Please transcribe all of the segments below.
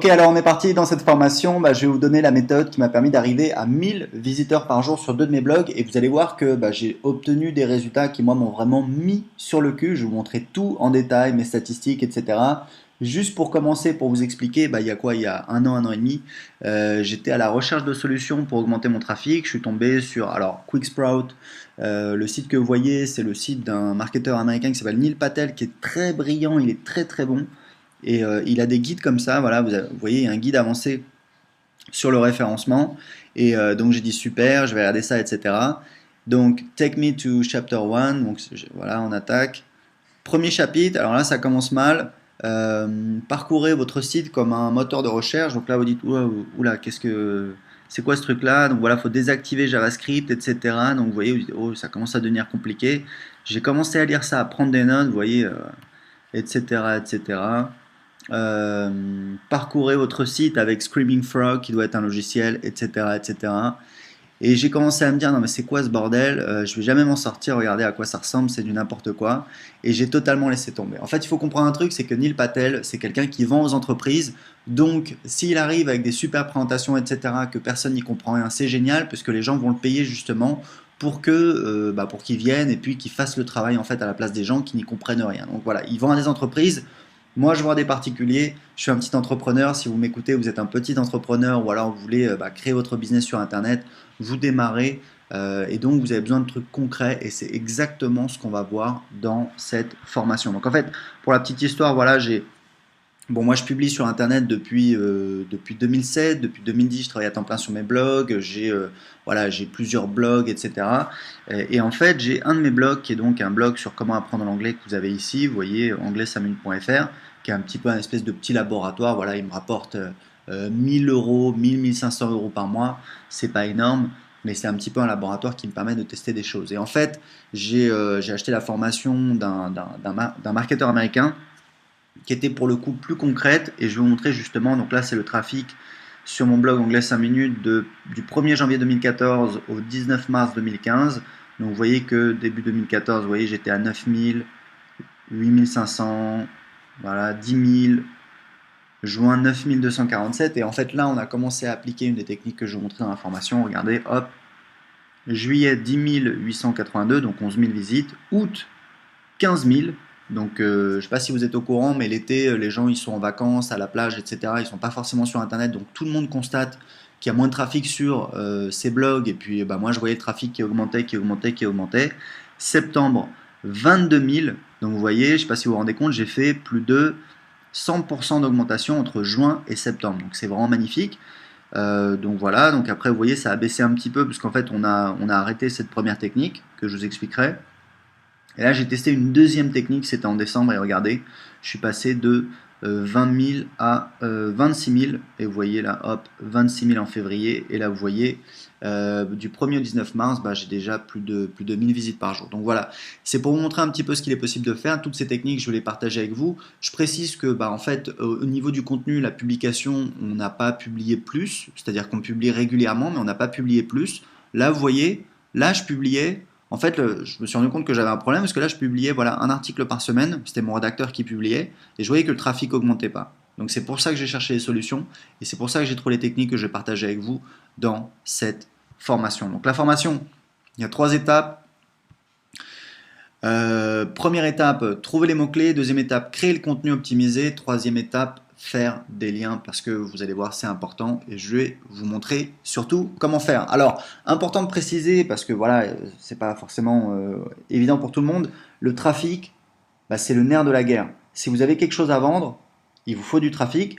Ok, alors on est parti dans cette formation. Je vais vous donner la méthode qui m'a permis d'arriver à 1000 visiteurs par jour sur deux de mes blogs. Et vous allez voir que j'ai obtenu des résultats qui, moi, m'ont vraiment mis sur le cul. Je vais vous montrer tout en détail, mes statistiques, etc. Juste pour commencer, pour vous expliquer, il y a quoi? Il y a un an et demi, j'étais à la recherche de solutions pour augmenter mon trafic. Je suis tombé sur, alors, Quicksprout. Le site que vous voyez, c'est le site d'un marketeur américain qui s'appelle Neil Patel, qui est très brillant, il est très très bon. Et il a des guides comme ça, voilà, vous voyez, il y a un guide avancé sur le référencement. Et donc j'ai dit super, je vais regarder ça, etc. Donc, take me to chapter 1. Donc voilà, on attaque. Premier chapitre, alors là ça commence mal. Parcourez votre site comme un moteur de recherche. Donc là vous dites, oula, c'est quoi ce truc-là? Donc voilà, il faut désactiver JavaScript, etc. Donc vous voyez, oh, ça commence à devenir compliqué. J'ai commencé à lire ça, à prendre des notes, vous voyez, etc., etc. Parcourez votre site avec Screaming Frog qui doit être un logiciel, etc., etc. Et j'ai commencé à me dire non mais c'est quoi ce bordel? Je vais jamais m'en sortir, regardez à quoi ça ressemble, c'est du n'importe quoi. Et j'ai totalement laissé tomber. En fait, il faut comprendre un truc, c'est que Neil Patel, c'est quelqu'un qui vend aux entreprises. Donc, s'il arrive avec des super présentations, etc., que personne n'y comprend rien, c'est génial, puisque les gens vont le payer justement pour qu'ils viennent et puis qu'ils fassent le travail en fait à la place des gens qui n'y comprennent rien. Donc voilà, il vend à des entreprises. Moi, je vends à des particuliers. Je suis un petit entrepreneur. Si vous m'écoutez, vous êtes un petit entrepreneur ou alors vous voulez créer votre business sur Internet, vous démarrez et donc vous avez besoin de trucs concrets et c'est exactement ce qu'on va voir dans cette formation. Donc en fait, pour la petite histoire, voilà, moi je publie sur Internet depuis 2007, depuis 2010 je travaille à temps plein sur mes blogs, j'ai plusieurs blogs, etc. Et en fait j'ai un de mes blogs qui est donc un blog sur comment apprendre l'anglais que vous avez ici, vous voyez anglais5minutes.fr, qui est un petit peu un espèce de petit laboratoire, voilà, il me rapporte 1000 euros, 1500 euros par mois, c'est pas énorme, mais c'est un petit peu un laboratoire qui me permet de tester des choses. Et en fait j'ai acheté la formation d'un marketeur américain qui était pour le coup plus concrète et je vais vous montrer justement, donc là c'est le trafic sur mon blog anglais 5 minutes du 1er janvier 2014 au 19 mars 2015. Donc vous voyez que début 2014, vous voyez j'étais à 9000, 8500, voilà, 10 000, juin 9247 et en fait là on a commencé à appliquer une des techniques que je vous montrais dans la formation. Regardez, hop, juillet 10 882, donc 11 000 visites, août 15 000. Donc, je ne sais pas si vous êtes au courant, mais l'été, les gens ils sont en vacances, à la plage, etc. Ils sont pas forcément sur Internet, donc tout le monde constate qu'il y a moins de trafic sur ces blogs. Et puis, moi, je voyais le trafic qui augmentait, qui augmentait, qui augmentait. Septembre, 22 000. Donc, vous voyez, je ne sais pas si vous vous rendez compte, j'ai fait plus de 100% d'augmentation entre juin et septembre. Donc, c'est vraiment magnifique. Donc voilà. Donc après, vous voyez, ça a baissé un petit peu parce qu'en fait, on a arrêté cette première technique que je vous expliquerai. Et là, j'ai testé une deuxième technique, c'était en décembre, et regardez, je suis passé de 20 000 à 26 000, et vous voyez là, hop, 26 000 en février, et là, vous voyez, du 1er au 19 mars, j'ai déjà plus de 1000 visites par jour. Donc voilà, c'est pour vous montrer un petit peu ce qu'il est possible de faire. Toutes ces techniques, je vais les partager avec vous. Je précise que, en fait, au niveau du contenu, la publication, on n'a pas publié plus, c'est-à-dire qu'on publie régulièrement, mais on n'a pas publié plus. Là, vous voyez, là, je publiais. En fait, je me suis rendu compte que j'avais un problème parce que là, je publiais voilà, un article par semaine. C'était mon rédacteur qui publiait et je voyais que le trafic augmentait pas. Donc, c'est pour ça que j'ai cherché des solutions et c'est pour ça que j'ai trouvé les techniques que je vais partager avec vous dans cette formation. Donc, la formation, il y a 3 étapes. Première étape, trouver les mots-clés. Deuxième étape, créer le contenu optimisé. Troisième étape, faire des liens parce que vous allez voir c'est important et je vais vous montrer surtout comment faire. Alors important de préciser parce que voilà c'est pas forcément évident pour tout le monde, le trafic c'est le nerf de la guerre. Si vous avez quelque chose à vendre, il vous faut du trafic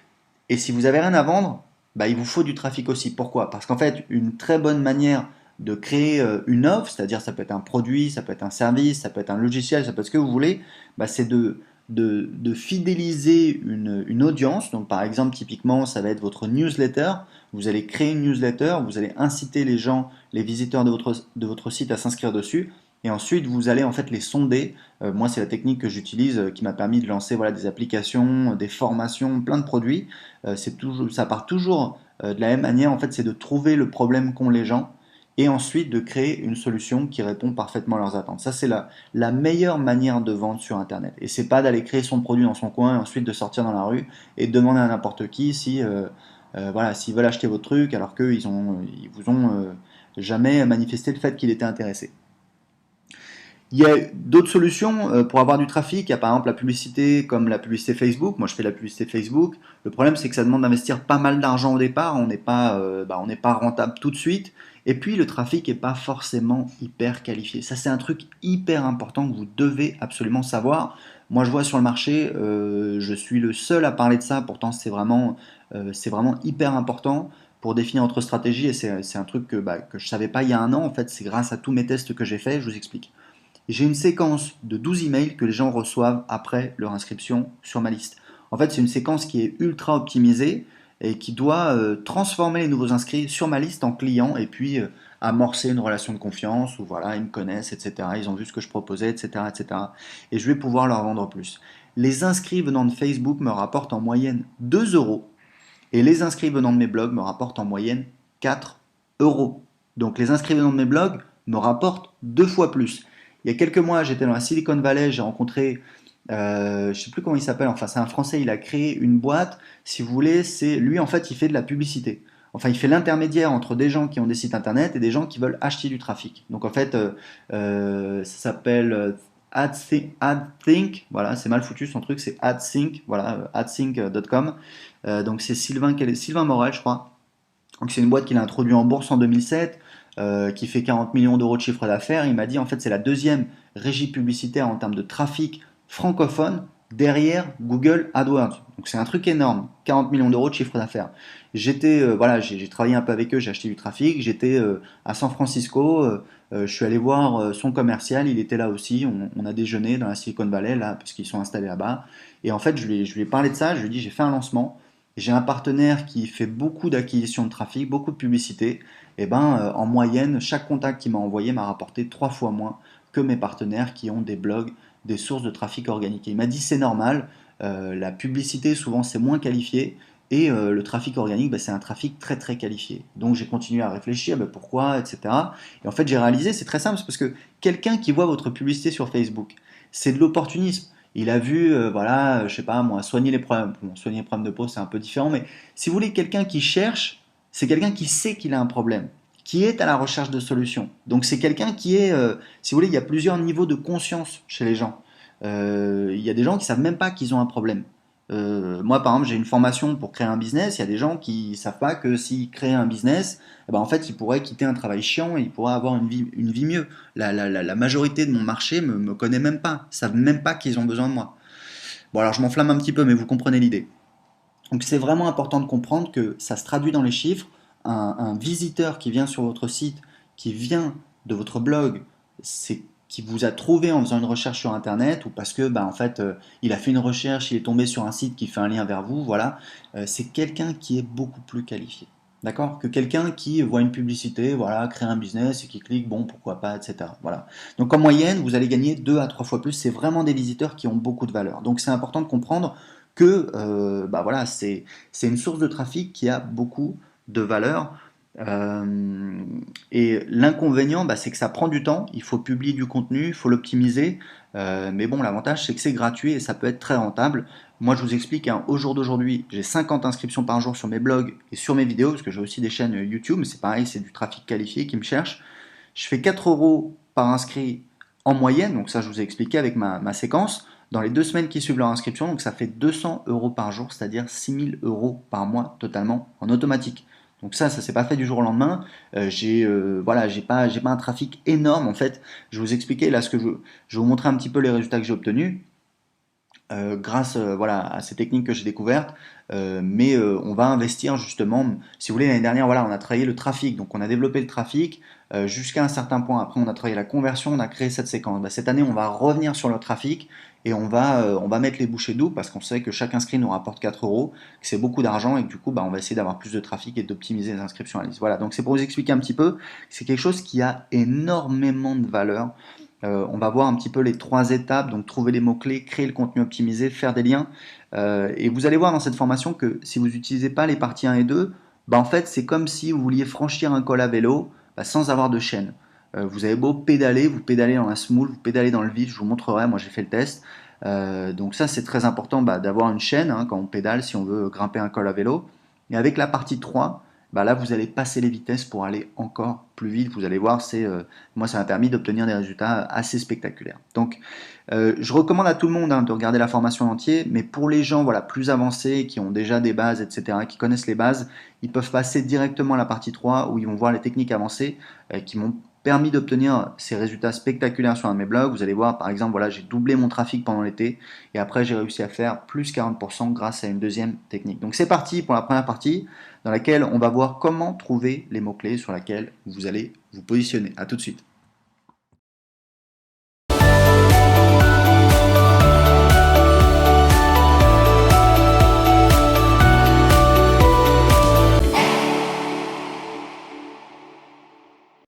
et si vous avez rien à vendre, il vous faut du trafic aussi. Pourquoi? Parce qu'en fait une très bonne manière de créer une offre, c'est-à-dire ça peut être un produit, ça peut être un service, ça peut être un logiciel, ça peut être ce que vous voulez, c'est de fidéliser une audience. Donc par exemple, typiquement, ça va être votre newsletter. Vous allez créer une newsletter, vous allez inciter les gens, les visiteurs de votre site à s'inscrire dessus. Et ensuite, vous allez en fait les sonder. Moi, c'est la technique que j'utilise qui m'a permis de lancer voilà, des applications, des formations, plein de produits. Ça part toujours de la même manière. En fait, c'est de trouver le problème qu'ont les gens et ensuite de créer une solution qui répond parfaitement à leurs attentes. Ça, c'est la meilleure manière de vendre sur Internet. Et c'est pas d'aller créer son produit dans son coin et ensuite de sortir dans la rue et de demander à n'importe qui si, voilà, s'ils veulent acheter votre truc alors ils vous ont jamais manifesté le fait qu'il était intéressé. Il y a d'autres solutions pour avoir du trafic. Il y a par exemple la publicité comme la publicité Facebook. Moi, je fais la publicité Facebook. Le problème, c'est que ça demande d'investir pas mal d'argent au départ. On n'est pas rentable tout de suite. Et puis, le trafic n'est pas forcément hyper qualifié. Ça, c'est un truc hyper important que vous devez absolument savoir. Moi, je vois sur le marché, je suis le seul à parler de ça. Pourtant, c'est vraiment hyper important pour définir votre stratégie. Et c'est un truc que je savais pas il y a un an. En fait, c'est grâce à tous mes tests que j'ai fait. Je vous explique. J'ai une séquence de 12 emails que les gens reçoivent après leur inscription sur ma liste. En fait, c'est une séquence qui est ultra optimisée et qui doit transformer les nouveaux inscrits sur ma liste en clients et puis amorcer une relation de confiance où voilà, ils me connaissent, etc. Ils ont vu ce que je proposais, etc., etc. Et cetera. Et je vais pouvoir leur vendre plus. Les inscrits venant de Facebook me rapportent en moyenne 2 euros et les inscrits venant de mes blogs me rapportent en moyenne 4 euros. Donc les inscrits venant de mes blogs me rapportent 2 fois plus. Il y a quelques mois, j'étais dans la Silicon Valley, j'ai rencontré, je ne sais plus comment il s'appelle, enfin c'est un Français, il a créé une boîte, si vous voulez, c'est lui en fait il fait de la publicité. Enfin, il fait l'intermédiaire entre des gens qui ont des sites internet et des gens qui veulent acheter du trafic. Donc en fait, ça s'appelle AdThink, voilà, c'est mal foutu son truc, c'est AdThink, voilà, adthink.com. Donc c'est Sylvain Morel, je crois. Donc c'est une boîte qu'il a introduit en bourse en 2007, qui fait 40 millions d'euros de chiffre d'affaires. Il m'a dit en fait c'est la deuxième régie publicitaire en termes de trafic francophone derrière Google AdWords. Donc c'est un truc énorme, 40 millions d'euros de chiffre d'affaires. Voilà, j'ai travaillé un peu avec eux, j'ai acheté du trafic. J'étais à San Francisco, je suis allé voir son commercial, il était là aussi. On a déjeuné dans la Silicon Valley là parce qu'ils sont installés là-bas. Et en fait je lui ai parlé de ça. Je lui ai dit j'ai fait un lancement. J'ai un partenaire qui fait beaucoup d'acquisition de trafic, beaucoup de publicité. Et ben, en moyenne, chaque contact qu'il m'a envoyé m'a rapporté 3 fois moins que mes partenaires qui ont des blogs, des sources de trafic organique. Et il m'a dit c'est normal, la publicité souvent c'est moins qualifié et le trafic organique c'est un trafic très très qualifié. Donc j'ai continué à réfléchir, pourquoi, etc. Et en fait j'ai réalisé, c'est très simple, c'est parce que quelqu'un qui voit votre publicité sur Facebook, c'est de l'opportunisme. Il a vu, voilà, je sais pas moi, soigner les problèmes. Bon, soigner les problèmes de peau, c'est un peu différent, mais si vous voulez quelqu'un qui cherche, c'est quelqu'un qui sait qu'il a un problème, qui est à la recherche de solutions. Donc c'est quelqu'un qui est, si vous voulez, il y a plusieurs niveaux de conscience chez les gens. Il y a des gens qui savent même pas qu'ils ont un problème. Moi, par exemple, j'ai une formation pour créer un business. Il y a des gens qui savent pas que s'ils créent un business, eh ben, en fait, ils pourraient quitter un travail chiant et ils pourraient avoir une vie mieux. La majorité de mon marché me connaît même pas, savent même pas qu'ils ont besoin de moi. Bon, alors je m'enflamme un petit peu, mais vous comprenez l'idée. Donc c'est vraiment important de comprendre que ça se traduit dans les chiffres. Un visiteur qui vient sur votre site, qui vient de votre blog, c'est qui vous a trouvé en faisant une recherche sur internet ou parce que en fait il a fait une recherche, il est tombé sur un site qui fait un lien vers vous, voilà, c'est quelqu'un qui est beaucoup plus qualifié. D'accord? Que quelqu'un qui voit une publicité, voilà, crée un business et qui clique, bon, pourquoi pas, etc. Voilà. Donc en moyenne, vous allez gagner 2 à 3 fois plus. C'est vraiment des visiteurs qui ont beaucoup de valeur. Donc c'est important de comprendre que voilà, c'est une source de trafic qui a beaucoup de valeur. Euh, et l'inconvénient, c'est que ça prend du temps. Il faut publier du contenu, il faut l'optimiser. Mais bon, l'avantage, c'est que c'est gratuit et ça peut être très rentable. Moi, je vous explique, hein, au jour d'aujourd'hui, j'ai 50 inscriptions par jour sur mes blogs et sur mes vidéos, parce que j'ai aussi des chaînes YouTube, mais c'est pareil, c'est du trafic qualifié qui me cherche. Je fais 4 euros par inscrit en moyenne, donc ça, je vous ai expliqué avec ma séquence dans les 2 semaines qui suivent leur inscription, donc ça fait 200 euros par jour, c'est-à-dire 6000 euros par mois totalement en automatique. Donc ça s'est pas fait du jour au lendemain. Voilà, j'ai pas un trafic énorme en fait. Je vais vous expliquer là je vais vous montrer un petit peu les résultats que j'ai obtenus grâce voilà, à ces techniques que j'ai découvertes. Mais on va investir justement, si vous voulez, l'année dernière, voilà, on a travaillé le trafic, donc on a développé le trafic jusqu'à un certain point. Après, on a travaillé la conversion, on a créé cette séquence. Cette année, on va revenir sur le trafic et on va mettre les bouchées doubles parce qu'on sait que chaque inscrit nous rapporte 4 euros, que c'est beaucoup d'argent et que du coup, on va essayer d'avoir plus de trafic et d'optimiser les inscriptions à la liste. Voilà, donc c'est pour vous expliquer un petit peu, c'est quelque chose qui a énormément de valeur. On va voir un petit peu les 3 étapes, donc trouver les mots-clés, créer le contenu optimisé, faire des liens. Et vous allez voir dans cette formation que si vous n'utilisez pas les parties 1 et 2, en fait c'est comme si vous vouliez franchir un col à vélo. sans avoir de chaîne. Vous avez beau pédaler, vous pédalez dans la smooth, vous pédalez dans le vide, je vous montrerai, moi j'ai fait le test. Donc ça c'est très important d'avoir une chaîne hein, quand on pédale si on veut grimper un col à vélo. Et avec la partie 3, là vous allez passer les vitesses pour aller encore plus vite. Vous allez voir, moi ça m'a permis d'obtenir des résultats assez spectaculaires. Donc je recommande à tout le monde hein, de regarder la formation en entier, mais pour les gens voilà, plus avancés, qui ont déjà des bases, etc., qui connaissent les bases, ils peuvent passer directement à la partie 3 où ils vont voir les techniques avancées qui m'ont permis d'obtenir ces résultats spectaculaires sur un de mes blogs. Vous allez voir, par exemple, voilà, j'ai doublé mon trafic pendant l'été et après j'ai réussi à faire plus 40% grâce à une deuxième technique. Donc c'est parti pour la première partie dans laquelle on va voir comment trouver les mots-clés sur lesquels vous allez vous positionner. À tout de suite.